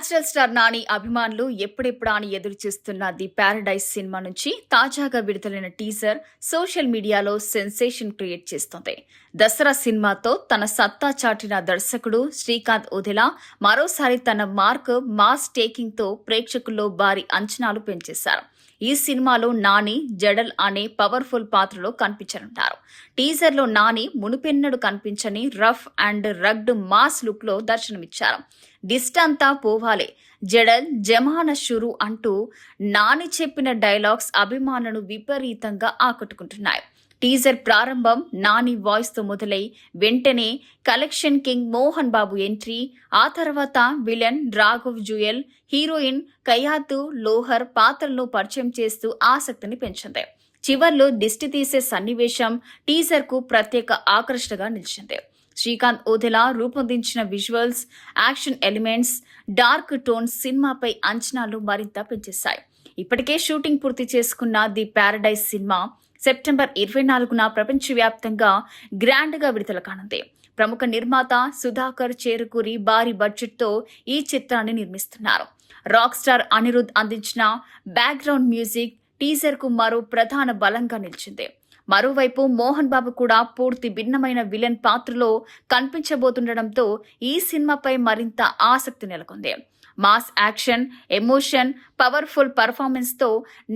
Natural star Nani అభిమానులు ఎప్పుడెప్పుడా అని ఎదురు చూస్తున్న ది ప్యారడైజ్ సినిమా నుంచి తాజాగా విడుదలైన టీజర్ సోషల్ మీడియాలో సెన్సేషన్ క్రియేట్ చేస్తోంది. దసరా సినిమాతో తన సత్తా చాటిన దర్శకుడు శ్రీకాంత్ ఓదెలా మరోసారి తన మార్క్ మాస్ టేకింగ్ తో ప్రేక్షకుల్లో భారీ అంచనాలు పెంచేశారు. ఈ సినిమాలో నాని జడల్ అనే పవర్ఫుల్ పాత్రలో కనిపించనున్నారు. టీజర్లో నాని మునుపెన్నడు కనిపించని rough and rugged mass look లో దర్శనమిచ్చారు. డిస్ట్ అంతా పోవాలే, జడల్ జమాన షురు అంటూ నాని చెప్పిన డైలాగ్స్ అభిమానులను విపరీతంగా ఆకట్టుకుంటున్నాయి. టీజర్ ప్రారంభం నాని వాయిస్ తో మొదలై వెంటనే collection king Mohan Babu entry, ఆ తర్వాత విలన్ రాఘవ్ జుయల్, హీరోయిన్ కయాతు లోహర్ పాత్రలను పరిచయం చేస్తూ ఆసక్తిని పెంచింది. చివర్లో దిష్టి తీసే సన్నివేశం టీజర్ కు ప్రత్యేక ఆకర్షణగా నిలిచింది. శ్రీకాంత్ ఓదెలా రూపొందించిన visuals, action elements, dark tones సినిమాపై అంచనాలు మరింత పెంచేశాయి. ఇప్పటికే షూటింగ్ పూర్తి చేసుకున్న ది ప్యారడైజ్ సినిమా సెప్టెంబర్ 24న ప్రపంచవ్యాప్తంగా గ్రాండ్ గా విడుదల కానుంది. ప్రముఖ నిర్మాత సుధాకర్ చేరుకూరి భారీ బడ్జెట్ తో ఈ చిత్రాన్ని నిర్మిస్తున్నారు. రాక్ స్టార్ అనిరుద్ అందించిన బ్యాక్గ్రౌండ్ మ్యూజిక్ టీజర్ కు మరో ప్రధాన బలంగా నిలిచింది. మరోవైపు మోహన్ బాబు కూడా పూర్తి భిన్నమైన విలన్ పాత్రలో కనిపించబోతుండటంతో ఈ సినిమాపై మరింత ఆసక్తి నెలకొంది. Mass action, emotion, powerful performance తో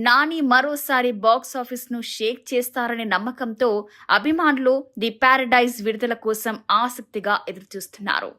నాని మరోసారి బాక్సాఫీస్ ను షేక్ చేస్తారనే నమ్మకంతో అభిమానులు ది ప్యారడైజ్ విడుదల కోసం ఆసక్తిగా ఎదురుచూస్తున్నారు.